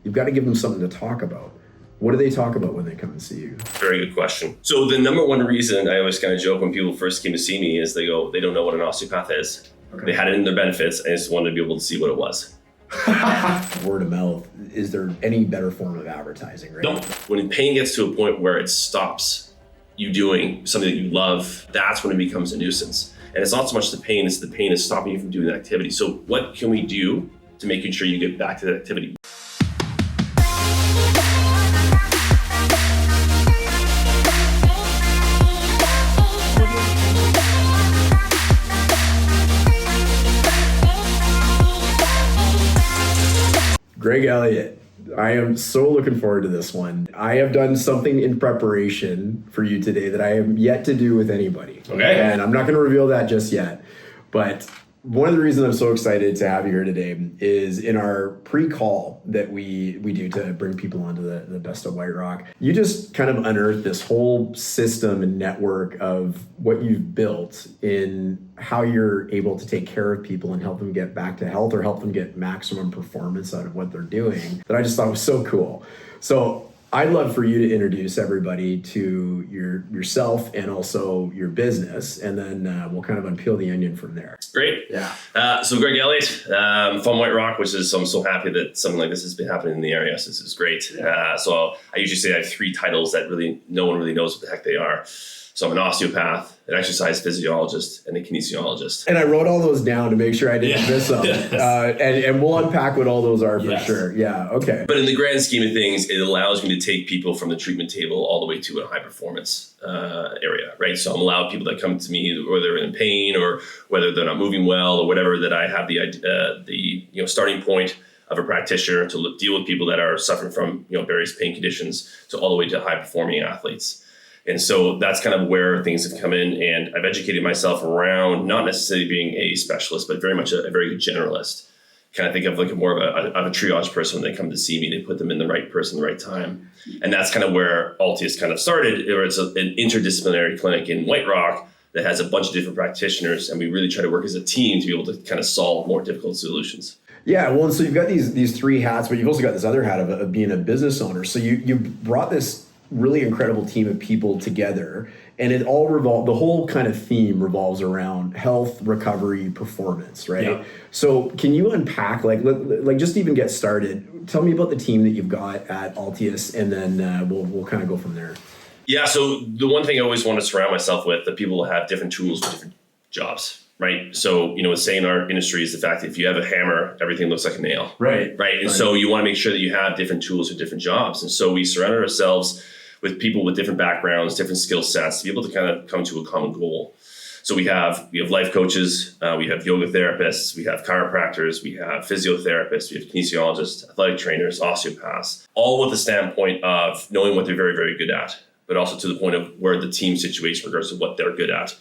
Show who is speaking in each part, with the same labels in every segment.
Speaker 1: you've got to give them something to talk about. What do they talk about when they come and see you?
Speaker 2: Very good question. So the number one reason I always kind of joke when people first came to see me is they don't know what an osteopath is. Okay. They had it in their benefits and just wanted to be able to see what it was.
Speaker 1: Word of mouth. Is there any better form of advertising, right?
Speaker 2: No. When pain gets to a point where it stops you doing something that you love, that's when it becomes a nuisance. And it's not so much the pain, it's the pain is stopping you from doing that activity. So what can we do to making sure you get back to that activity?
Speaker 1: Greg Elliott, I am so looking forward to this one. I have done something in preparation for you today that I have yet to do with anybody.
Speaker 2: Okay.
Speaker 1: And I'm not going to reveal that just yet. But one of the reasons I'm so excited to have you here today is in our pre-call that we do to bring people onto the Best of White Rock. You just kind of unearthed this whole system and network of what you've built in how you're able to take care of people and help them get back to health or help them get maximum performance out of what they're doing that I just thought was so cool. So I'd love for you to introduce everybody to yourself and also your business, and then we'll kind of unpeel the onion from there.
Speaker 2: Great.
Speaker 1: Yeah.
Speaker 2: So Greg Elliott from White Rock, which is, I'm so happy that something like this has been happening in the area. So this is great. So I usually say I have 3 titles that really no one really knows what the heck they are. So I'm an osteopath, an exercise physiologist, and a kinesiologist.
Speaker 1: And I wrote all those down to make sure I didn't miss them. And we'll unpack what all those are for sure. Yeah, okay.
Speaker 2: But in the grand scheme of things, it allows me to take people from the treatment table all the way to a high performance area, right? So I'm allowing people that come to me, whether they're in pain or whether they're not moving well or whatever, that I have the starting point of a practitioner to deal with people that are suffering from various pain conditions, to all the way to high performing athletes. And so that's kind of where things have come in, and I've educated myself around not necessarily being a specialist, but very much a very good generalist. Kind of think of like more of a triage person when they come to see me. They put them in the right person, the right time. And that's kind of where Altius kind of started, where it's an interdisciplinary clinic in White Rock that has a bunch of different practitioners, and we really try to work as a team to be able to kind of solve more difficult solutions.
Speaker 1: Yeah, well, and so you've got these 3 hats, but you've also got this other hat of being a business owner. So you brought this really incredible team of people together, and it all the whole kind of theme revolves around health, recovery, performance, right? Yeah. So can you unpack, like just even get started, tell me about the team that you've got at Altius, and then we'll kind of go from there.
Speaker 2: Yeah, so the one thing I always want to surround myself with, that people have different tools for different jobs. Right. So, a saying in our industry is the fact that if you have a hammer, everything looks like a nail.
Speaker 1: Right.
Speaker 2: Right. And so you want to make sure that you have different tools for different jobs. And so we surrounded ourselves with people with different backgrounds, different skill sets, to be able to kind of come to a common goal. So we have life coaches, we have yoga therapists, we have chiropractors, we have physiotherapists, we have kinesiologists, athletic trainers, osteopaths, all with the standpoint of knowing what they're very, very good at, but also to the point of where the team situation regards to what they're good at.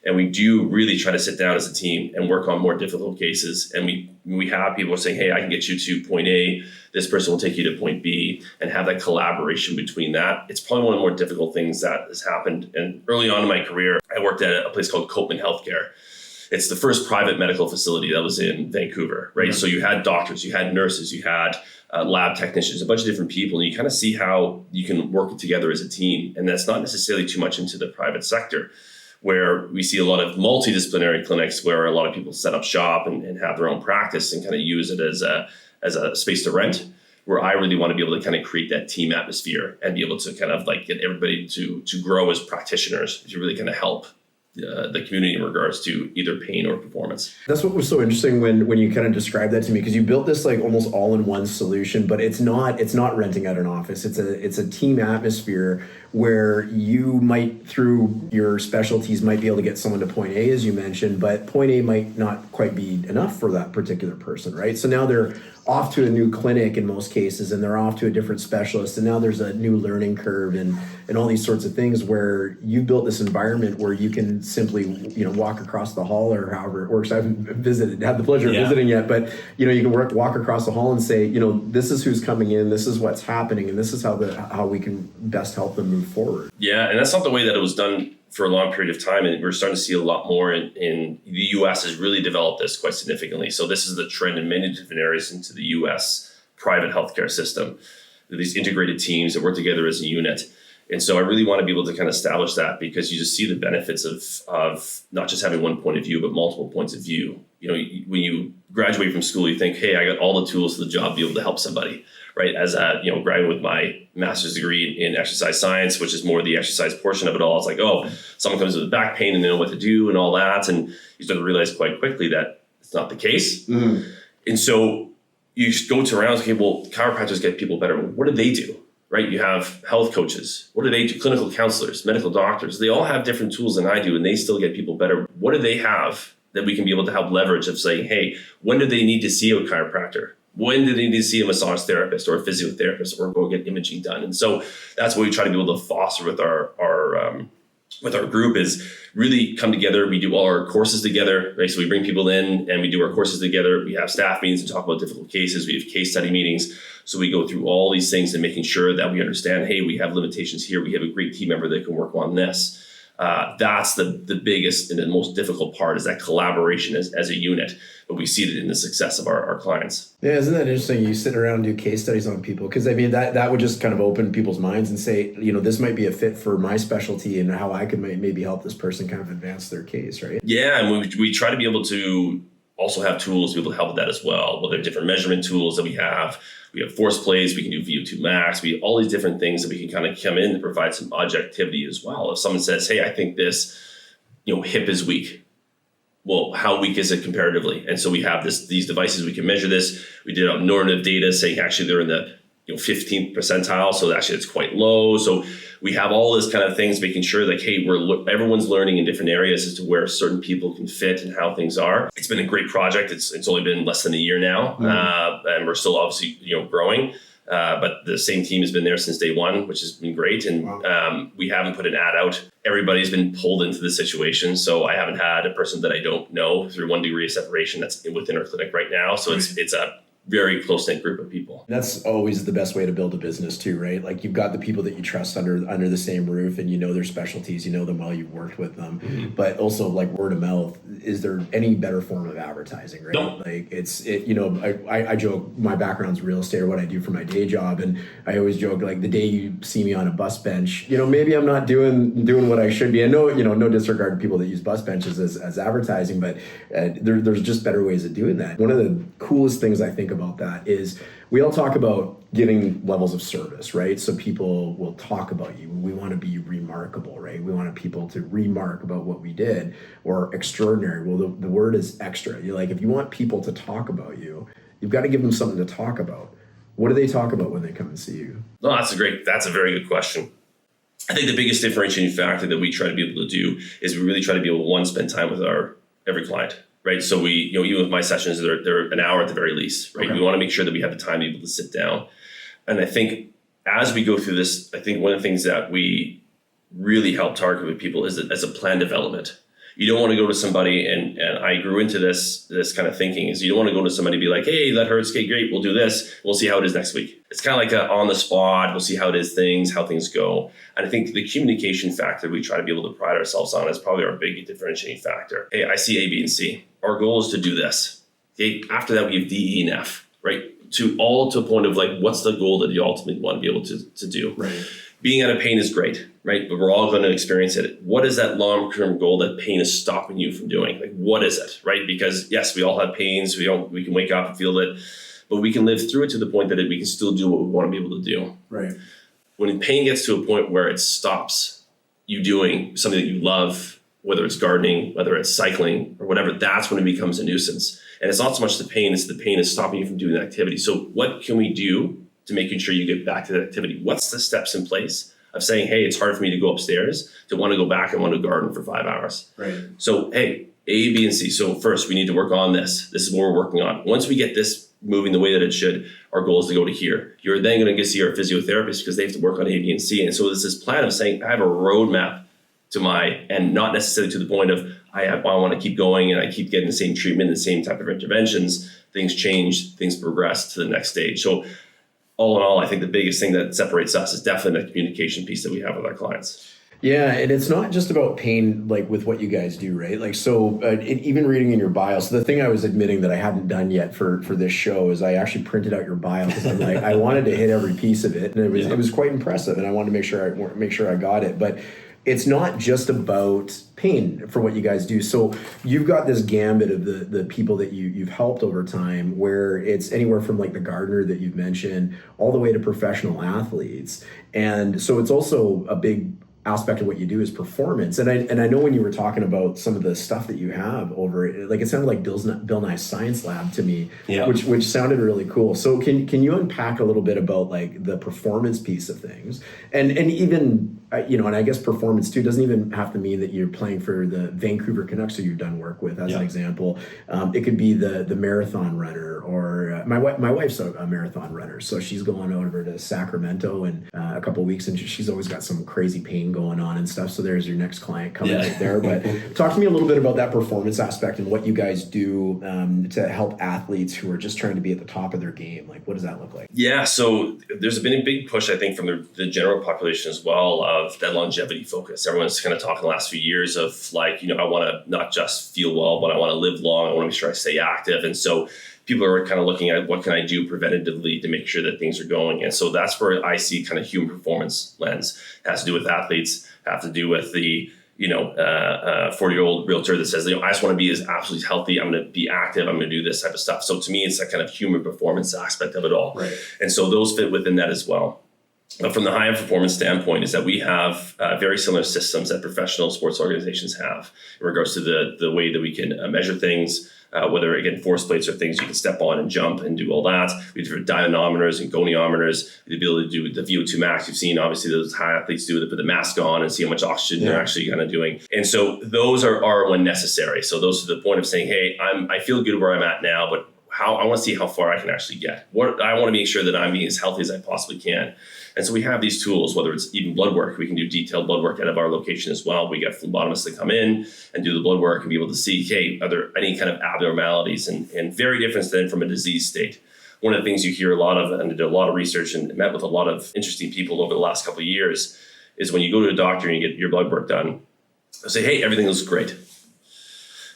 Speaker 2: And we do really try to sit down as a team and work on more difficult cases. And we have people saying, hey, I can get you to point A, this person will take you to point B, and have that collaboration between that. It's probably one of the more difficult things that has happened. And early on in my career, I worked at a place called Copeman Healthcare. It's the first private medical facility that was in Vancouver, right? Mm-hmm. So you had doctors, you had nurses, you had lab technicians, a bunch of different people, and you kind of see how you can work together as a team. And that's not necessarily too much into the private sector, where we see a lot of multidisciplinary clinics where a lot of people set up shop and have their own practice and kind of use it as a space to rent, where I really want to be able to kind of create that team atmosphere and be able to kind of like get everybody to grow as practitioners, to really kind of help the community in regards to either pain or performance.
Speaker 1: That's what was so interesting when you kind of described that to me, because you built this like almost all-in-one solution, but it's not renting out an office. It's a team atmosphere where you might, through your specialties, might be able to get someone to point A, as you mentioned, but point A might not quite be enough for that particular person, right? So now they're off to a new clinic in most cases, and they're off to a different specialist, and now there's a new learning curve and all these sorts of things, where you built this environment where you can simply walk across the hall, or however it works. I haven't had the pleasure of visiting yet, but you can walk across the hall and say, this is who's coming in, this is what's happening, and this is how we can best help them move forward.
Speaker 2: Yeah, and that's not the way that it was done for a long period of time, and we're starting to see a lot more in the U.S. has really developed this quite significantly. So this is the trend in many different areas into the U.S. private healthcare system. These integrated teams that work together as a unit. And so I really want to be able to kind of establish that, because you just see the benefits of not just having one point of view, but multiple points of view. When you graduate from school, you think, hey, I got all the tools for the job to be able to help somebody, right? As a, graduate with my master's degree in exercise science, which is more the exercise portion of it all. It's like, oh, someone comes with back pain and they know what to do and all that. And you start to realize quite quickly that it's not the case. Mm-hmm. And so you go to around, okay, well, chiropractors get people better. What do they do? Right? You have health coaches. What do they do? Clinical counselors, medical doctors. They all have different tools than I do, and they still get people better. What do they have that we can be able to help leverage of saying, hey, when do they need to see a chiropractor? When do they need to see a massage therapist or a physiotherapist or go get imaging done? And so that's what we try to be able to foster with our group, is really come together. We do all our courses together, right? So we bring people in and we do our courses together. We have staff meetings and talk about difficult cases. We have case study meetings. So we go through all these things and making sure that we understand, hey, we have limitations here. We have a great team member that can work on this. That's the biggest and the most difficult part, is that collaboration as a unit. But we see it in the success of our clients.
Speaker 1: Yeah, isn't that interesting? You sit around and do case studies on people, because I mean that would just kind of open people's minds and say, this might be a fit for my specialty and how I could maybe help this person kind of advance their case, right?
Speaker 2: Yeah, and we try to be able to also have tools to be able to help with that as well. Well, there are different measurement tools that we have. We have force plays. We can do VO2 max. We have all these different things that we can kind of come in and provide some objectivity as well. If someone says, hey, I think this, hip is weak. Well, how weak is it comparatively? And so we have these devices. We can measure this. We did normative data saying actually they're in the 15th percentile. So actually it's quite low. So we have all this kind of things, making sure like, hey, everyone's learning in different areas as to where certain people can fit and how things are. It's been a great project. It's only been less than a year now. Mm-hmm. And we're still obviously, growing. But the same team has been there since day one, which has been great. And we haven't put an ad out. Everybody's been pulled into the situation. So I haven't had a person that I don't know through 1 degree of separation that's within our clinic right now. So it's a very close-knit group of people.
Speaker 1: That's always the best way to build a business too, right? Like you've got the people that you trust under the same roof, and their specialties, them well, you've worked with them. Mm-hmm. But also like word of mouth, is there any better form of advertising, right?
Speaker 2: No.
Speaker 1: Like I joke, my background's real estate or what I do for my day job, and I always joke like the day you see me on a bus bench, maybe I'm not doing what I should be. I know, no disregard to people that use bus benches as advertising, but there's just better ways of doing that. One of the coolest things I think about that is we all talk about giving levels of service, right? So people will talk about you. We want to be remarkable, right? We want people to remark about what we did, or extraordinary. Well, the word is extra. If you want people to talk about you, you've got to give them something to talk about. What do they talk about when they come and see you?
Speaker 2: No, that's a very good question. I think the biggest differentiating factor that we try to be able to do is we really try to be able to spend time with every client. Right. So we, even with my sessions, they're an hour at the very least. Right. Okay. We want to make sure that we have the time to be able to sit down. And I think as we go through this, I think one of the things that we really help target with people is that as a plan development. You don't want to go to somebody, and I grew into this kind of thinking, is you don't want to go to somebody and be like, hey, that hurts. Okay, great. We'll do this. We'll see how it is next week. It's kind of like on the spot. We'll see how things go. And I think the communication factor we try to be able to pride ourselves on is probably our big differentiating factor. Hey, I see A, B, and C. Our goal is to do this. Okay. After that, we have D, E, and F, right? To a point of like, what's the goal that you ultimately want to be able to do? Right. Being out of pain is great, right? But we're all going to experience it. What is that long-term goal that pain is stopping you from doing? Like, what is it, right? Because yes, we all have pains. We can wake up and feel it, but we can live through it to the point that we can still do what we want to be able to do. Right. When pain gets to a point where it stops you doing something that you love, whether it's gardening, whether it's cycling or whatever, that's when it becomes a nuisance. And it's not so much the pain, it's the pain is stopping you from doing the activity. So what can we do to making sure you get back to that activity? What's the steps in place of saying, hey, it's hard for me to go upstairs to want to go back and want to garden for 5 hours. Right. So, hey, A, B, and C. So first we need to work on this. This is what we're working on. Once we get this moving the way that it should, our goal is to go to here. You're then going to get to see our physiotherapist because they have to work on A, B, and C. And so there's this plan of saying, I have a roadmap to and not necessarily to the point of, I want to keep going and I keep getting the same treatment, the same type of interventions. Things change, things progress to the next stage. So all in all, I think the biggest thing that separates us is definitely the communication piece that we have with our clients.
Speaker 1: Yeah, and it's not just about pain, like with what you guys do, right? Like, so even reading in your bio, so the thing I was admitting that I hadn't done yet for this show is I actually printed out your bio because I'm like, I wanted to hit every piece of it, and it was quite impressive, and I wanted to make sure I got it, but it's not just about pain for what you guys do. So you've got this gambit of the people that you've helped over time, where it's anywhere from like the gardener that you've mentioned all the way to professional athletes. And so it's also a big aspect of what you do is performance. And I know when you were talking about some of the stuff that you have over, like it sounded like Bill Nye's Science Lab to me, which sounded really cool. So can you unpack a little bit about like the performance piece of things, and even and I guess performance too doesn't even have to mean that you're playing for the Vancouver Canucks who you've done work with as an example. It could be the marathon runner, or my wife's a marathon runner, so she's going over to Sacramento in a couple of weeks, and she's always got some crazy pain going on and stuff. So there's your next client coming right there. But talk to me a little bit about that performance aspect and what you guys do to help athletes who are just trying to be at the top of their game. Like, what does that look like?
Speaker 2: Yeah, so there's been a big push, I think, from the general population as well of that longevity focus. Everyone's kind of talking the last few years of like, I want to not just feel well, but I want to live long. I want to make sure I stay active. And so people are kind of looking at what can I do preventatively to make sure that things are going. And so that's where I see kind of human performance lens. It has to do with athletes, have to do with the 40-year-old realtor that says, I just want to be as absolutely healthy. I'm going to be active. I'm going to do this type of stuff. So to me, it's that kind of human performance aspect of it all. Right. And so those fit within that as well. But from the high performance standpoint is that we have very similar systems that professional sports organizations have in regards to the way that we can measure things, whether again force plates or things you can step on and jump and do all that. We have dynamometers and goniometers, the ability to do the VO2 max. You've seen obviously those high athletes do it, put the mask on and see how much oxygen they're actually kind of doing. And so those are when necessary. So those are the point of saying, hey, I feel good where I'm at now, but I want to see how far I can actually get. I want to make sure that I'm being as healthy as I possibly can. And so we have these tools, whether it's even blood work. We can do detailed blood work out of our location as well. We get phlebotomists that come in and do the blood work and be able to see, hey, are there any kind of abnormalities and very different than from a disease state. One of the things you hear a lot of, and I did a lot of research and met with a lot of interesting people over the last couple of years, is when you go to a doctor and you get your blood work done, they'll say, hey, everything looks great.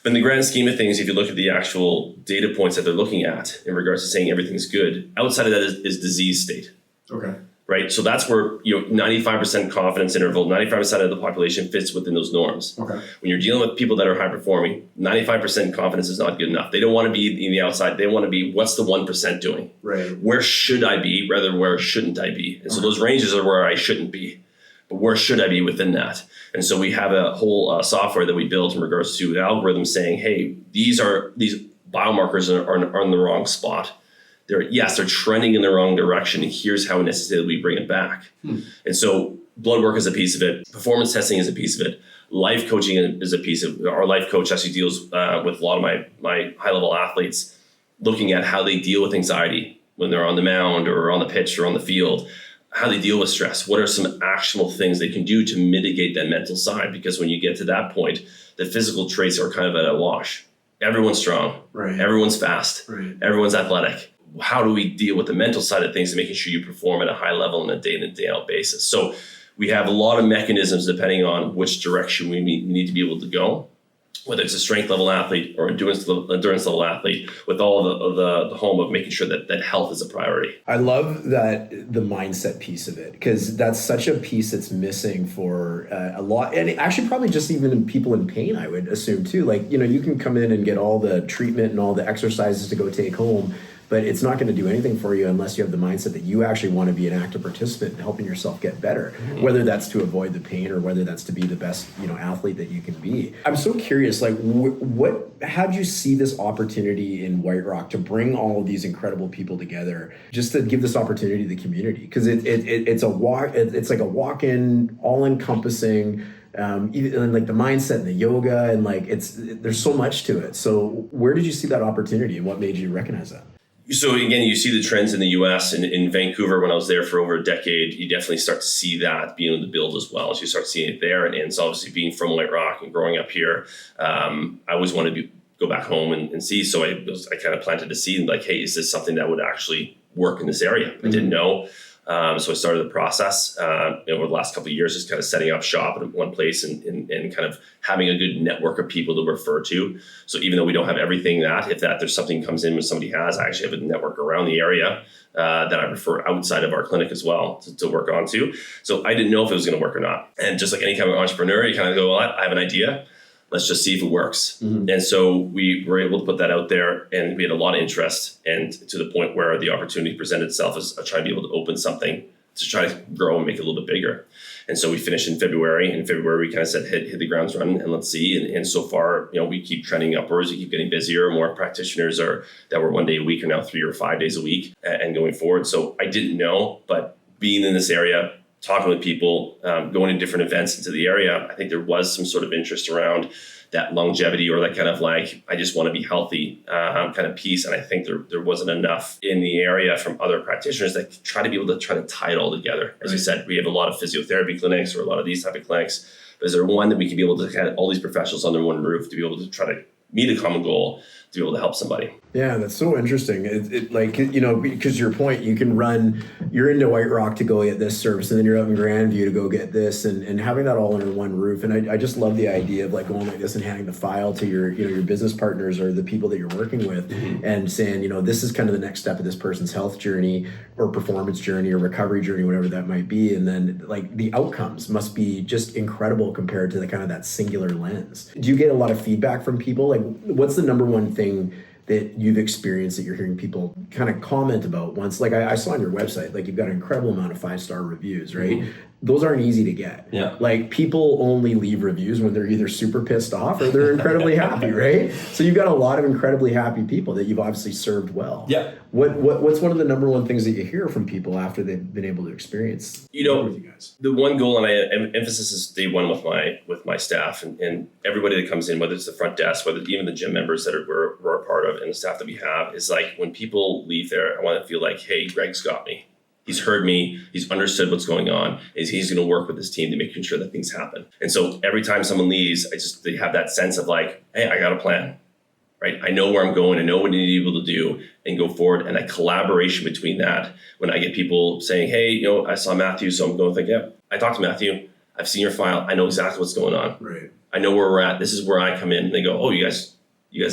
Speaker 2: But in the grand scheme of things, if you look at the actual data points that they're looking at in regards to saying everything's good, outside of that is disease state. Okay. Right. So that's where 95% confidence interval, 95% of the population fits within those norms. Okay. When you're dealing with people that are high performing, 95% confidence is not good enough. They don't want to be in the outside. They want to be, what's the 1% doing? Right. Where should I be rather where shouldn't I be? And so those ranges are where I shouldn't be. But where should I be within that? And so we have a whole software that we built in regards to the algorithm saying, hey, these biomarkers are in the wrong spot. They're trending in the wrong direction, and here's how necessarily we bring it back. And so blood work is a piece of it. Performance testing is a piece of it. Life coaching is a piece of it. Our life coach actually deals with a lot of my high-level athletes, looking at how they deal with anxiety when they're on the mound or on the pitch or on the field, how they deal with stress. What are some actionable things they can do to mitigate that mental side? Because when you get to that point, the physical traits are kind of at a wash. Everyone's strong. Right. Everyone's fast. Right. Everyone's athletic. How do we deal with the mental side of things and making sure you perform at a high level on a day in and day out basis? So we have a lot of mechanisms depending on which direction we need to be able to go, whether it's a strength level athlete or endurance level athlete, with all the home of making sure that health is a priority. I love that the mindset piece of it, because that's such a piece that's missing for a lot, and actually probably just even in people in pain, I would assume too. Like, you can come in and get all the treatment and all the exercises to go take home, but it's not going to do anything for you unless you have the mindset that you actually want to be an active participant in helping yourself get better, whether that's to avoid the pain or whether that's to be the best, athlete that you can be. I'm so curious, like, how do you see this opportunity in White Rock to bring all of these incredible people together, just to give this opportunity to the community? Because it's like a walk-in, all-encompassing, even like the mindset and the yoga, and like there's so much to it. So where did you see that opportunity, and what made you recognize that? So again, you see the trends in the U.S. and in Vancouver. When I was there for over a decade, you definitely start to see that being able to build as well. So you start seeing it there, and so obviously being from White Rock and growing up here, I always wanted to go back home and see. So I kind of planted a seed, like, hey, is this something that would actually work in this area? I didn't know. So I started the process over the last couple of years, just kind of setting up shop in one place and kind of having a good network of people to refer to. So even though we don't have everything if there's something comes in when somebody has, I actually have a network around the area that I refer outside of our clinic as well to work on too. So I didn't know if it was going to work or not. And just like any kind of entrepreneur, you kind of go, well, I have an idea. Let's just see if it works. Mm-hmm. And so we were able to put that out there, and we had a lot of interest, and to the point where the opportunity presented itself as trying to be able to open something to try to grow and make it a little bit bigger. And so we finished in February. In February, we kind of said, hit the grounds running and let's see. And so far, we keep trending upwards. We keep getting busier. More practitioners that were 1 day a week are now 3 or 5 days a week and going forward. So I didn't know, but being in this area, talking with people, going to different events into the area, I think there was some sort of interest around that longevity or that kind of like, I just want to be healthy kind of piece. And I think there wasn't enough in the area from other practitioners that try to be able to try to tie it all together. As you said, we have a lot of physiotherapy clinics or a lot of these type of clinics, but is there one that we can be able to kind of all these professionals under one roof to be able to try to meet a common goal, to be able to help somebody?
Speaker 1: Yeah, that's so interesting. Because your point, you're into White Rock to go get this service, and then you're out in Grandview to go get this, and having that all under one roof. And I just love the idea of like going like this and handing the file to your business partners or the people that you're working with, mm-hmm. and saying, this is kind of the next step of this person's health journey or performance journey or recovery journey, whatever that might be. And then like the outcomes must be just incredible compared to the kind of that singular lens. Do you get a lot of feedback from people? Like, what's the number one thing that you've experienced that you're hearing people kind of comment about once? Like I saw on your website, like you've got an incredible amount of 5-star reviews, right? Mm-hmm. Those aren't easy to get. Yeah. Like people only leave reviews when they're either super pissed off or they're incredibly happy, right? So you've got a lot of incredibly happy people that you've obviously served well. Yeah. What's one of the number one things that you hear from people after they've been able to experience with you guys? The
Speaker 2: one goal, and emphasis is day one with my staff and everybody that comes in, whether it's the front desk, whether even the gym members that we're a part of and the staff that we have, is like when people leave there, I want to feel like, hey, Greg's got me. He's heard me. He's understood what's going on. He's going to work with his team to make sure that things happen. And so every time someone leaves, they have that sense of like, hey, I got a plan, right? I know where I'm going. I know what I need to be able to do and go forward. And a collaboration between that. When I get people saying, hey, I saw Matthew, so I'm going to think, yeah, I talked to Matthew. I've seen your file. I know exactly what's going on. Right. I know where we're at. This is where I come in. And they go, oh, you guys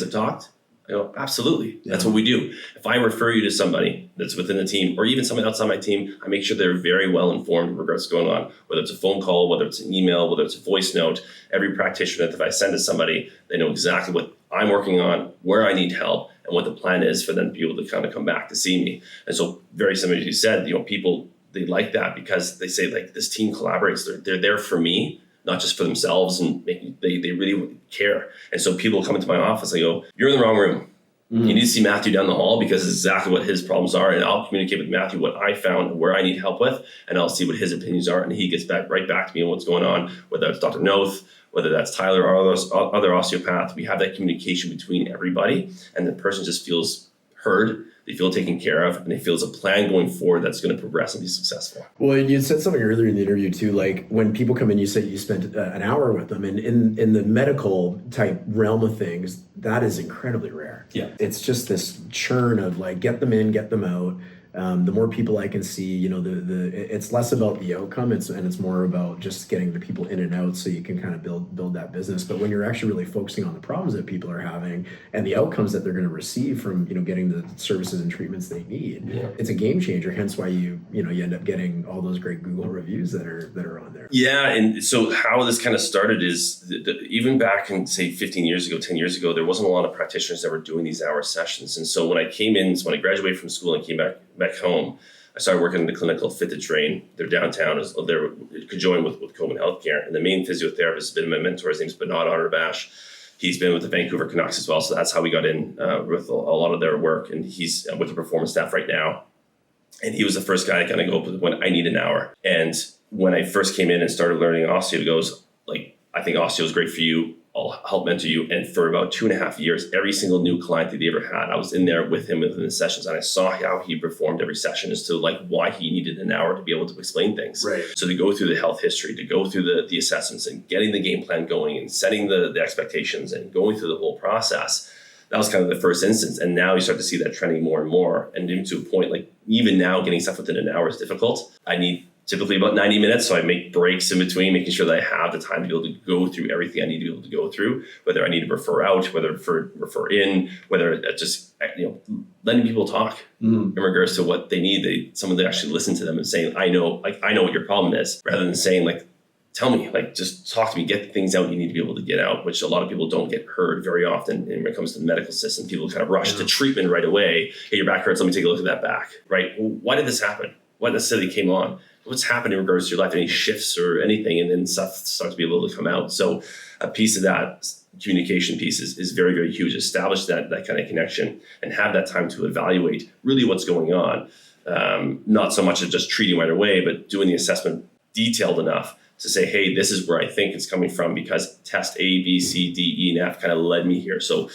Speaker 2: have talked? I go, absolutely. Yeah. That's what we do. If I refer you to somebody that's within the team or even someone outside my team, I make sure they're very well informed in regards to what's going on, whether it's a phone call, whether it's an email, whether it's a voice note. Every practitioner that if I send to somebody, they know exactly what I'm working on, where I need help, and what the plan is for them to be able to kind of come back to see me. And so very similar to you said, people, they like that because they say like this team collaborates. They're there for me, not just for themselves, and they really care. And so people come into my office, I go, you're in the wrong room. Mm-hmm. You need to see Matthew down the hall because it's exactly what his problems are. And I'll communicate with Matthew what I found and where I need help with, and I'll see what his opinions are. And he gets right back to me on what's going on, whether it's Dr. Noth, whether that's Tyler or other osteopath. We have that communication between everybody, and the person just feels heard. They feel taken care of, and they feel there's a plan going forward that's going to progress and be successful.
Speaker 1: Well, you said something earlier in the interview too, like when people come in, you said you spent an hour with them, and in the medical type realm of things, that is incredibly rare. Yeah, it's just this churn of like get them in, get them out. The more people I can see, it's less about the outcome, and it's more about just getting the people in and out so you can kind of build that business. But when you're actually really focusing on the problems that people are having and the outcomes that they're going to receive from getting the services and treatments they need, it's a game changer. Hence why you end up getting all those great Google reviews that are on there.
Speaker 2: Yeah, and so how this kind of started is even back in say 15 years ago, 10 years ago, there wasn't a lot of practitioners that were doing these hour sessions. And so when I graduated from school and came back home, I started working in the clinic called Fit to Train. They're downtown. They're conjoined with Coleman Healthcare. And the main physiotherapist has been my mentor. His name's Bernard Arbash. He's been with the Vancouver Canucks as well. So that's how we got in with a lot of their work. And he's with the performance staff right now. And he was the first guy to kind of go up when I need an hour. And when I first came in and started learning osteo, he goes, like, I think osteo is great for you. I'll help mentor you. And for about 2.5 years, every single new client that he ever had, I was in there with him within the sessions, and I saw how he performed every session as to like why he needed an hour to be able to explain things. Right. So to go through the health history, to go through the assessments and getting the game plan going and setting the expectations and going through the whole process, That was kind of the first instance. And now you start to see that trending more and more. And even to a point, like even now getting stuff within an hour is difficult. I need typically about 90 minutes. So I make breaks in between, making sure that I have the time to be able to go through everything I need to be able to go through, whether I need to refer out, whether refer in, whether it's just, letting people talk in regards to what they need. Someone that actually listen to them and saying, I know what your problem is, rather than saying like, tell me, like, just talk to me, get the things out you need to be able to get out, which a lot of people don't get heard very often. And when it comes to the medical system, people kind of rush to treatment right away. Hey, your back hurts. Let me take a look at that back, right? Well, why did this happen? What necessarily came on? What's happened in regards to your life? Any shifts or anything? And then stuff starts to be able to come out. So a piece of that communication piece is very, very huge. Establish that kind of connection and have that time to evaluate really what's going on. Not so much as just treating right away, but doing the assessment detailed enough to say, hey, this is where I think it's coming from because test A, B, C, D, E, and F kind of led me here. So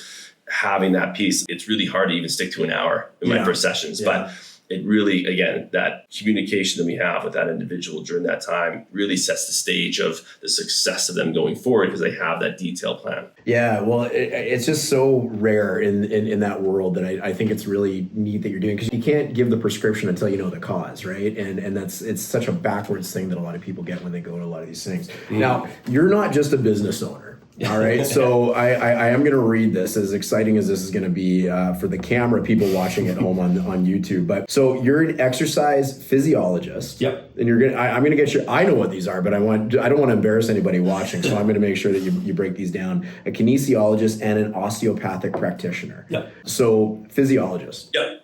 Speaker 2: having that piece, it's really hard to even stick to an hour in my first sessions. But it really, again, that communication that we have with that individual during that time really sets the stage of the success of them going forward because they have that detailed plan.
Speaker 1: Yeah, well, it's just so rare in that world that I think it's really neat that you're doing because you can't give the prescription until you know the cause, right? And it's such a backwards thing that a lot of people get when they go to a lot of these things. Now, you're not just a business owner. All right, so I am going to read this, as exciting as this is going to be for the camera people watching at home on YouTube. But so you're an exercise physiologist.
Speaker 3: Yep.
Speaker 1: And I'm going to get you. I know what these are, but I don't want to embarrass anybody watching. So I'm going to make sure that you break these down. A kinesiologist and an osteopathic practitioner.
Speaker 3: Yep.
Speaker 1: So physiologist.
Speaker 2: Yep.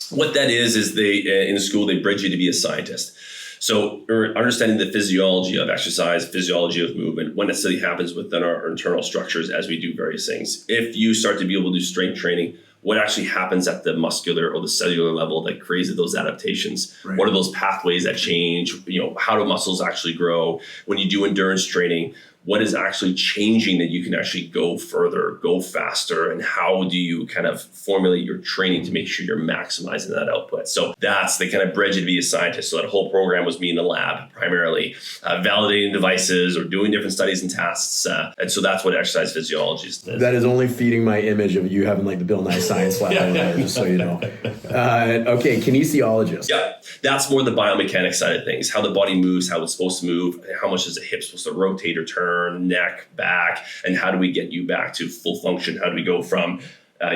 Speaker 2: What that is they in school they bridge you to be a scientist. So understanding the physiology of exercise, physiology of movement, what necessarily happens within our internal structures as we do various things. If you start to be able to do strength training, what actually happens at the muscular or the cellular level that creates those adaptations? Right. What are those pathways that change? How do muscles actually grow? When you do endurance training, what is actually changing that you can actually go further, go faster, and how do you kind of formulate your training to make sure you're maximizing that output? So that's the kind of bridge to be a scientist. So that whole program was me in the lab, primarily validating devices or doing different studies and tests. And so that's what exercise physiology is.
Speaker 1: That is only feeding my image of you having like the Bill Nye Science Lab over there, just so you know. Okay, kinesiologist.
Speaker 2: Yeah, that's more the biomechanics side of things, how the body moves, how it's supposed to move, how much is the hip supposed to rotate or turn, neck, back, and how do we get you back to full function? How do we go from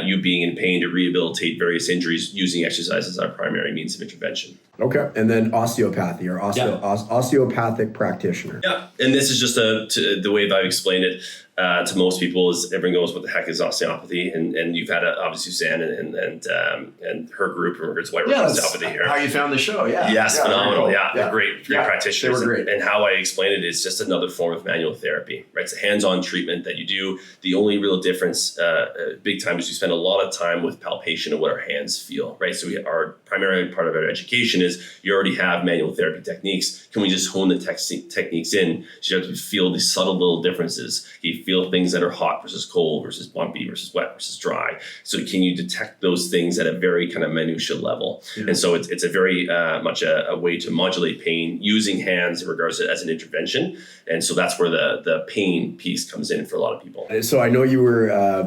Speaker 2: you being in pain to rehabilitate various injuries using exercise as our primary means of intervention?
Speaker 1: Okay, and then osteopathy or osteopathic practitioner.
Speaker 2: Yeah, and this is just the way I've explained it to most people is everyone goes, what the heck is osteopathy? And you've had obviously Suzanne and her group in regards to white osteopathy here.
Speaker 1: How you found the show? Yeah.
Speaker 2: Yes, phenomenal.
Speaker 1: Cool.
Speaker 2: Yeah, they're great practitioners.
Speaker 1: They were great.
Speaker 2: And how I explain it is just another form of manual therapy, right? It's a hands-on treatment that you do. The only real difference, big time, is we spend a lot of time with palpation of what our hands feel, right? So our primary part of our education is you already have manual therapy techniques. Can we just hone the techniques in so you have to feel these subtle little differences? You feel things that are hot versus cold versus bumpy versus wet versus dry. So can you detect those things at a very kind of minutiae level? Yeah. And so it's a very much a way to modulate pain using hands in regards to as an intervention. And so that's where the pain piece comes in for a lot of people.
Speaker 1: So I know you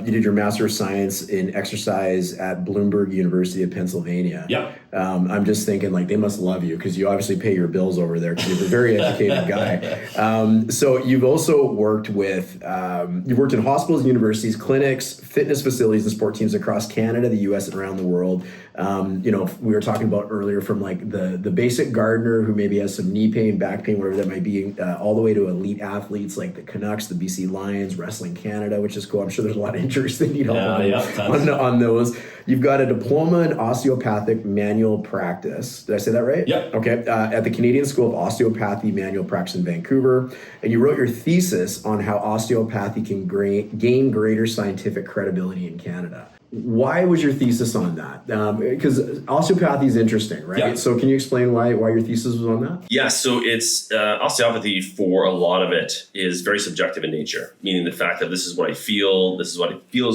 Speaker 1: did your Master of Science in Exercise at Bloomberg University of Pennsylvania.
Speaker 3: Yep.
Speaker 1: I'm just thinking like they must love you because you obviously pay your bills over there because you're a very educated guy. So you've also worked you've worked in hospitals, universities, clinics, fitness facilities, and sport teams across Canada, the US, and around the world. We were talking about earlier from like the basic gardener who maybe has some knee pain, back pain, whatever that might be, all the way to elite athletes like the Canucks, the BC Lions, Wrestling Canada, which is cool. I'm sure there's a lot of interest they need help on those. You've got a diploma in osteopathic manual practice. Did I say that right?
Speaker 3: Yep.
Speaker 1: Okay. At the Canadian School of Osteopathy Manual Practice in Vancouver. And you wrote your thesis on how osteopathy can gain greater scientific credibility in Canada. Why was your thesis on that? Because osteopathy is interesting, right?
Speaker 3: Yeah.
Speaker 1: So can you explain why your thesis was on that?
Speaker 2: Yeah, so it's osteopathy for a lot of it is very subjective in nature, meaning the fact that this is what I feel is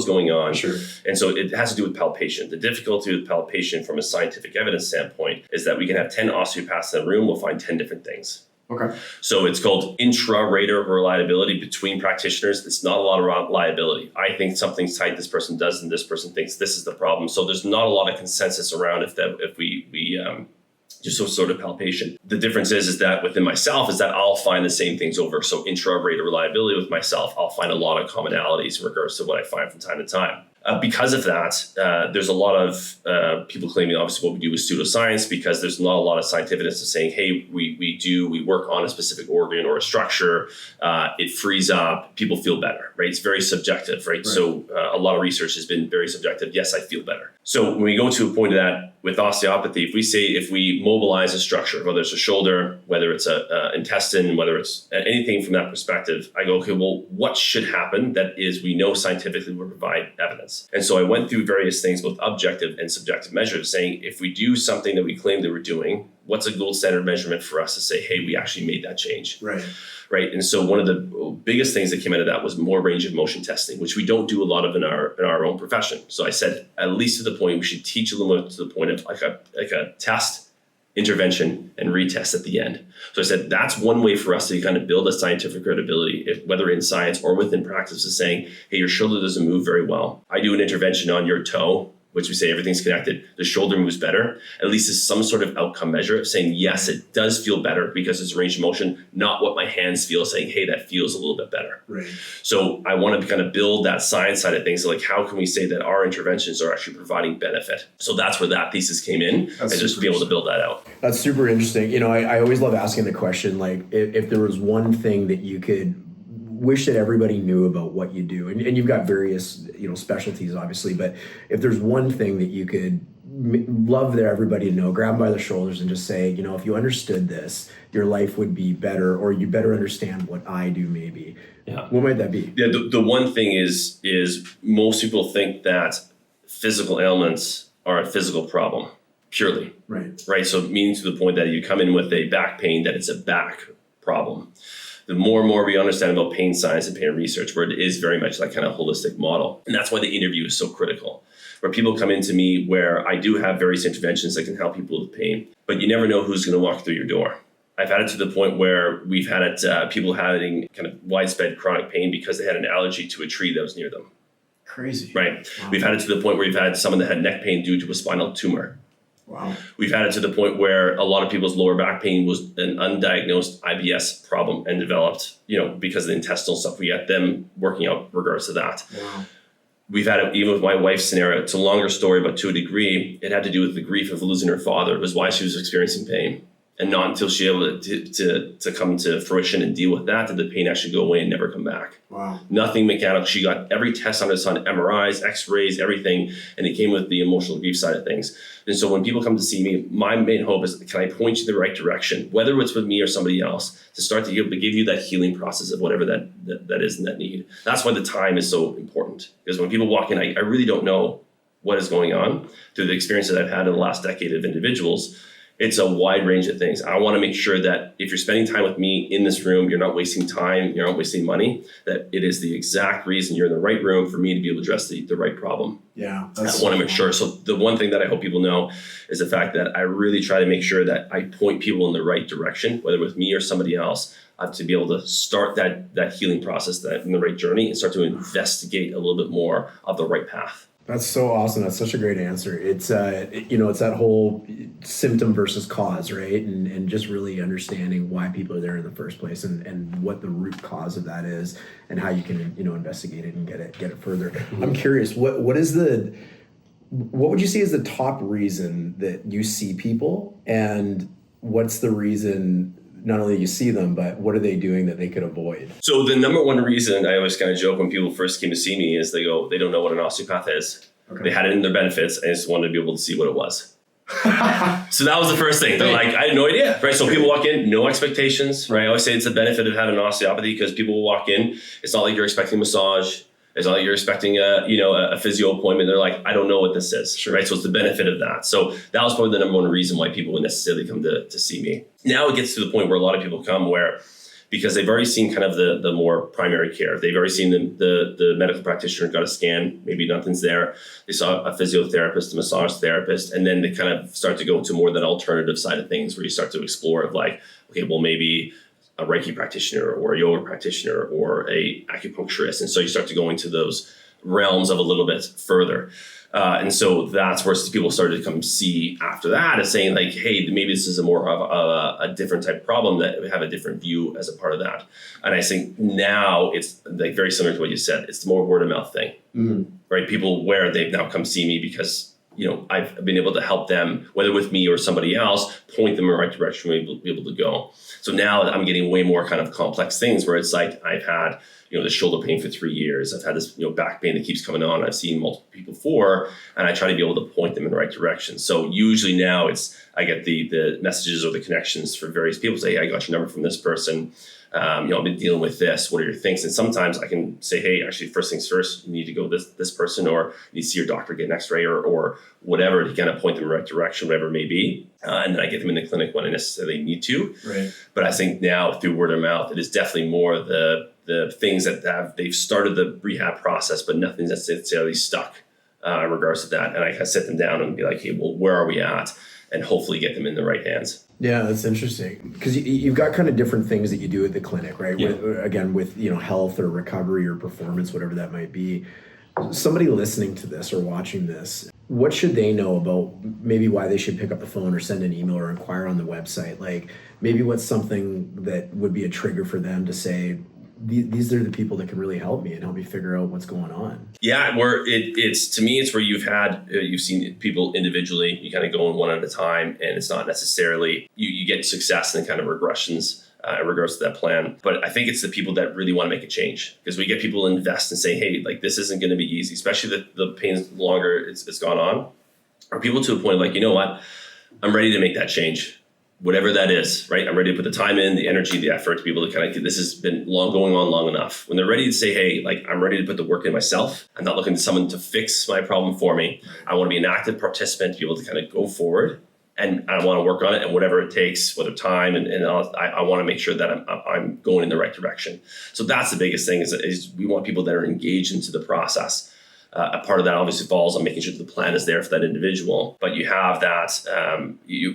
Speaker 2: going on.
Speaker 3: Sure.
Speaker 2: And so it has to do with palpation. The difficulty with palpation from a scientific evidence standpoint is that we can have 10 osteopaths in a room, we'll find 10 different things.
Speaker 1: Okay.
Speaker 2: So it's called intra-rater reliability between practitioners. It's not a lot of reliability. I think something's tight, this person does, and this person thinks this is the problem. So there's not a lot of consensus around if we just sort of palpation. The difference is that within myself is that I'll find the same things over. So intra-rater reliability with myself, I'll find a lot of commonalities in regards to what I find from time to time. Because of that, there's a lot of people claiming obviously what we do is pseudoscience, because there's not a lot of scientific evidence of saying, hey, we work on a specific organ or a structure, it frees up, people feel better, right? It's very subjective, right? So a lot of research has been very subjective. Yes, I feel better. So when we go to a point of that with osteopathy, if we mobilize a structure, whether it's a shoulder, whether it's a intestine, whether it's anything from that perspective, I go, okay, well, what should happen that is we know scientifically will provide evidence? And so I went through various things, both objective and subjective measures, saying if we do something that we claim that we're doing, what's a gold standard measurement for us to say, hey, we actually made that change? Right. And so one of the biggest things that came out of that was more range of motion testing, which we don't do a lot of in our own profession. So I said, at least to the point, we should teach a little bit to the point of like a test, intervention, and retest at the end. So I said, that's one way for us to kind of build a scientific credibility, whether in science or within practice, is saying, hey, your shoulder doesn't move very well. I do an intervention on your toe, which we say everything's connected. The shoulder moves better. At least it's some sort of outcome measure of saying, yes, it does feel better because it's range of motion, not what my hands feel, saying, hey, that feels a little bit better.
Speaker 1: Right.
Speaker 2: So I wanted to kind of build that science side of things. So like, how can we say that our interventions are actually providing benefit? So that's where that thesis came in, and just be able to build that out.
Speaker 1: That's super interesting. You know, I always love asking the question, like, if there was one thing that you could wish that everybody knew about what you do, and you've got various, specialties, obviously, but if there's one thing that you could love that everybody to know, grab them by the shoulders and just say, if you understood this, your life would be better, or you better understand what I do, maybe.
Speaker 2: Yeah.
Speaker 1: What might that be?
Speaker 2: Yeah. The one thing is most people think that physical ailments are a physical problem purely. Right. So it means to the point that you come in with a back pain, that it's a back problem. The more and more we understand about pain science and pain research, where it is very much that kind of holistic model. And that's why the interview is so critical, where people come into me where I do have various interventions that can help people with pain, but you never know who's going to walk through your door. I've had it to the point where we've had it, people having kind of widespread chronic pain because they had an allergy to a tree that was near them.
Speaker 1: Crazy.
Speaker 2: Right.
Speaker 1: Wow.
Speaker 2: We've had it to the point where we've had someone that had neck pain due to a spinal tumor.
Speaker 1: Wow.
Speaker 2: We've had it to the point where a lot of people's lower back pain was an undiagnosed IBS problem and developed, because of the intestinal stuff. We had them working out regards to that.
Speaker 1: Wow.
Speaker 2: We've had it even with my wife's scenario. It's a longer story, but to a degree, it had to do with the grief of losing her father. It was why she was experiencing pain. And not until she was able to come to fruition and deal with that did the pain actually go away and never come back.
Speaker 1: Wow.
Speaker 2: Nothing mechanical. She got every test on the sun, MRIs, X-rays, everything, and it came with the emotional grief side of things. And so when people come to see me, my main hope is, can I point you in the right direction, whether it's with me or somebody else, to start to give you that healing process of whatever that is in that need. That's why the time is so important. Because when people walk in, I really don't know what is going on. Through the experience that I've had in the last decade of individuals, it's a wide range of things. I want to make sure that if you're spending time with me in this room, you're not wasting time, you're not wasting money, that it is the exact reason you're in the right room for me to be able to address the right problem.
Speaker 1: Yeah.
Speaker 2: I want to make sure. So the one thing that I hope people know is the fact that I really try to make sure that I point people in the right direction, whether with me or somebody else, to be able to start that healing process, that in the right journey, and start to investigate a little bit more of the right path.
Speaker 1: That's so awesome. That's such a great answer. It's it's that whole symptom versus cause, right? And just really understanding why people are there in the first place, and what the root cause of that is, and how you can investigate it and get it further. I'm curious, what would you see as the top reason that you see people, and what's the reason not only you see them, but what are they doing that they could avoid?
Speaker 2: So the number one reason, I always kind of joke when people first came to see me, is they don't know what an osteopath is. Okay. They had it in their benefits. I just wanted to be able to see what it was. So that was the first thing. They're like, I had no idea, right? So people walk in, no expectations, right? I always say it's the benefit of having an osteopathy, because people will walk in. It's not like you're expecting a massage. It's not like you're expecting a physio appointment. They're like, I don't know what this is, right? So it's the benefit of that. So that was probably the number one reason why people would necessarily come to see me. Now it gets to the point where a lot of people come where because they've already seen kind of the more primary care. They've already seen the medical practitioner, got a scan, maybe nothing's there. They saw a physiotherapist, a massage therapist, and then they kind of start to go to more that alternative side of things where you start to explore of like, okay, well, maybe a Reiki practitioner or a yoga practitioner or a acupuncturist. And so you start to go into those realms of a little bit further. And so that's where people started to come see after that as saying like, hey, maybe this is a more of a different type of problem that we have a different view as a part of that. And I think now it's like very similar to what you said. It's the more word of mouth thing, right? People where they've now come see me because, you know, I've been able to help them, whether with me or somebody else, point them in the right direction, be able to go. So now I'm getting way more kind of complex things where it's like I've had, you know, the shoulder pain for 3 years. I've had this, you know, back pain that keeps coming on. I've seen multiple people before, and I try to be able to point them in the right direction. So usually now I get the messages or the connections for various people say, hey, I got your number from this person. You know, I've been dealing with this. What are your things? And sometimes I can say, hey, actually, first things first, you need to go this person, or you need to see your doctor, get an x-ray or whatever to kind of point them in the right direction, whatever it may be. And then I get them in the clinic when I necessarily need to.
Speaker 1: Right.
Speaker 2: But I think now through word of mouth, it is definitely more the things that they've started the rehab process, but nothing's necessarily stuck in regards to that. And I kind of sit them down and be like, hey, well, where are we at? And hopefully get them in the right hands.
Speaker 1: Yeah, that's interesting because you've got kind of different things that you do at the clinic, right?
Speaker 2: Yeah.
Speaker 1: With you know, health or recovery or performance, whatever that might be. Somebody listening to this or watching this, what should they know about maybe why they should pick up the phone or send an email or inquire on the website? Like maybe what's something that would be a trigger for them to say, these are the people that can really help me and help me figure out what's going on.
Speaker 2: Yeah, where it's to me, it's where you've seen people individually, you kind of go in one at a time, and it's not necessarily you get success and kind of regressions in regards to that plan. But I think it's the people that really want to make a change, because we get people to invest and say, hey, like this isn't going to be easy, especially the pain's longer it's gone on, or people to a point like, you know what, I'm ready to make that change. Whatever that is, right? I'm ready to put the time in, the energy, the effort to be able to kind of, this has been going on long enough. When they're ready to say, hey, like I'm ready to put the work in myself. I'm not looking to someone to fix my problem for me. I want to be an active participant to be able to kind of go forward, and I want to work on it, and whatever it takes, whether time and I want to make sure that I'm going in the right direction. So that's the biggest thing is we want people that are engaged into the process. A part of that obviously falls on making sure that the plan is there for that individual. But you have that,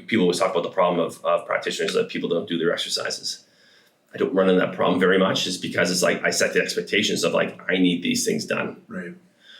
Speaker 2: people always talk about the problem of practitioners that people don't do their exercises. I don't run into that problem very much, just because it's like I set the expectations of like, I need these things done.
Speaker 1: Right.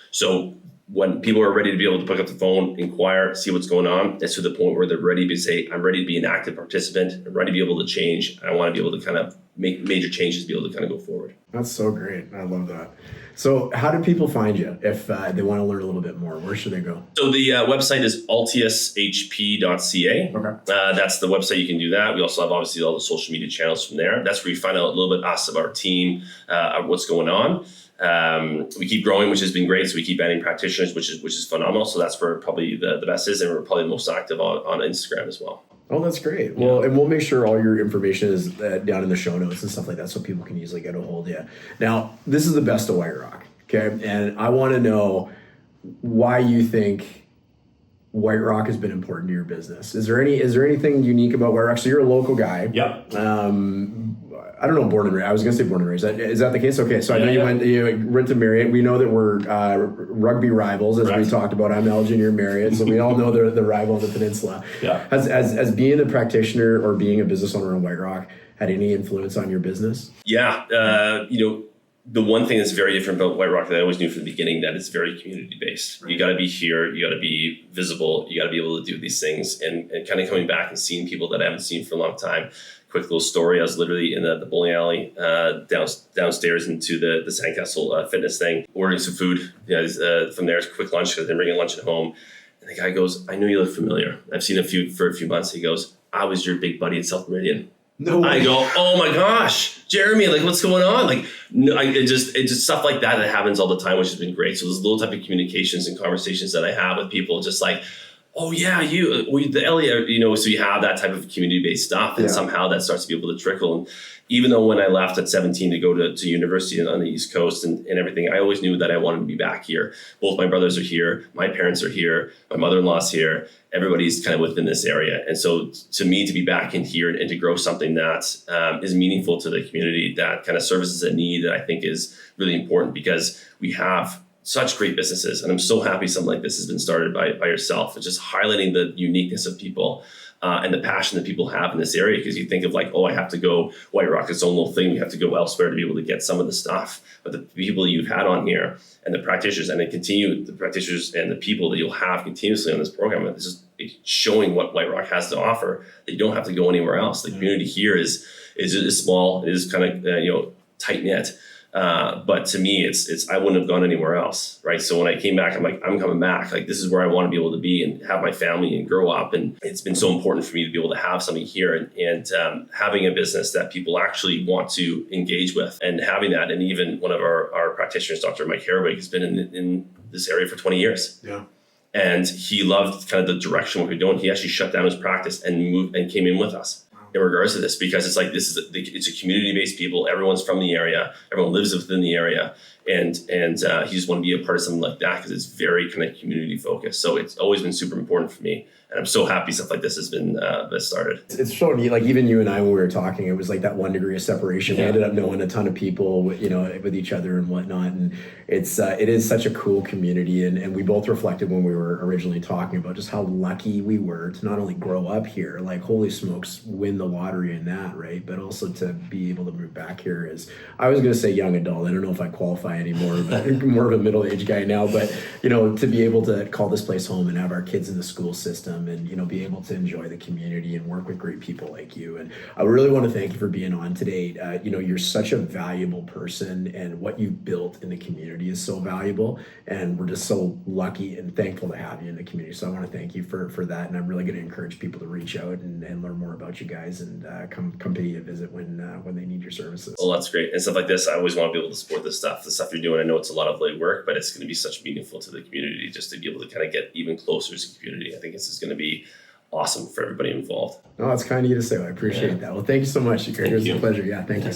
Speaker 2: So when people are ready to be able to pick up the phone, inquire, see what's going on, it's to the point where they're ready to say, I'm ready to be an active participant. I'm ready to be able to change. I want to be able to kind of make major changes to be able to kind of go forward.
Speaker 1: That's so great. I love that. So how do people find you if they want to learn a little bit more? Where should they go?
Speaker 2: So the website is altiushp.ca.
Speaker 1: Okay.
Speaker 2: That's the website. You can do that. We also have obviously all the social media channels from there. That's where you find out a little bit of our team, what's going on. We keep growing, which has been great. So we keep adding practitioners, which is phenomenal. So that's where probably the best is, and we're probably the most active on Instagram as well.
Speaker 1: Oh, that's great. Well, and we'll make sure all your information is down in the show notes and stuff like that, so people can easily get a hold of you. Now, this is the best of White Rock, okay? And I want to know why you think White Rock has been important to your business. Is there anything unique about White Rock? So you're a local guy.
Speaker 3: Yep.
Speaker 1: I don't know, born and raised. I was going to say born and raised. Is that the case? Okay, so I know you went to Marriott. We know that we're rugby rivals, as we talked about. I'm Elgin, you're Marriott, so we all know the rival on the peninsula.
Speaker 3: Yeah.
Speaker 1: Has being a practitioner or being a business owner in White Rock had any influence on your business?
Speaker 2: Yeah, the one thing that's very different about White Rock that I always knew from the beginning, that it's very community based. Right. You got to be here, you got to be visible, you got to be able to do these things, and kind of coming back and seeing people that I haven't seen for a long time. Quick little story. I was literally in the bowling alley downstairs into the Sandcastle fitness thing, ordering some food. From there, it's a quick lunch because they're bringing lunch at home. And the guy goes, I know you look familiar. I've seen you for a few months. He goes, I was your big buddy at South Meridian.
Speaker 1: No way.
Speaker 2: I go, oh my gosh, Jeremy, like what's going on? Like, no, it just stuff like that happens all the time, which has been great. So those little type of communications and conversations that I have with people, just like, oh yeah, the Elliott, so you have that type of community-based stuff, and somehow that starts to be able to trickle. And even though when I left at 17 to go to university on the East Coast and everything, I always knew that I wanted to be back here. Both my brothers are here, my parents are here, my mother-in-law's here, everybody's kind of within this area. And so to me, to be back in here and to grow something that is meaningful to the community, that kind of services a need that I think is really important, because we have such great businesses. And I'm so happy something like this has been started by yourself. It's just highlighting the uniqueness of people and the passion that people have in this area. Because you think of like, oh, I have to go White Rock, its own little thing. We have to go elsewhere to be able to get some of the stuff. But the people you've had on here and the practitioners, and then continue the practitioners and the people that you'll have continuously on this program, it's just showing what White Rock has to offer, that you don't have to go anywhere else. The community here is small. It is kind of tight knit. But to me, it's I wouldn't have gone anywhere else, right? So when I came back, I'm like, I'm coming back. Like, this is where I want to be able to be and have my family and grow up. And it's been so important for me to be able to have something here and having a business that people actually want to engage with, and having that. And even one of our practitioners, Dr. Mike Herwig, has been in this area for 20 years.
Speaker 1: Yeah.
Speaker 2: And he loved kind of the direction what we're doing. He actually shut down his practice and moved and came in with us in regards to this, because it's like, it's a community-based people. Everyone's from the area. Everyone lives within the area. And he just want to be a part of something like that, because it's very kind of community focused. So it's always been super important for me. And I'm so happy stuff like this has been started.
Speaker 1: It's so neat. Like, even you and I, when we were talking, it was like that 1 degree of separation. We ended up knowing a ton of people, with each other and whatnot. And it is such a cool community. And we both reflected when we were originally talking about just how lucky we were to not only grow up here, like, holy smokes, win the lottery in that, right? But also to be able to move back here as, I was going to say young adult. I don't know if I qualify anymore, but more of a middle-aged guy now. But, to be able to call this place home and have our kids in the school system and, be able to enjoy the community and work with great people like you. And I really want to thank you for being on today. You're such a valuable person, and what you've built in the community is so valuable. And we're just so lucky and thankful to have you in the community. So I want to thank you for that. And I'm really going to encourage people to reach out and learn more about you guys, and come pay you a visit when they need your services.
Speaker 2: Well, that's great. And stuff like this, I always want to be able to support the stuff you're doing. I know it's a lot of late work, but it's going to be such meaningful to the community, just to be able to kind of get even closer to the community. I think this is going to be awesome for everybody involved.
Speaker 1: No, it's kind of you to say. I appreciate that. Well, thank you so much. It was a pleasure. Yeah, thank you.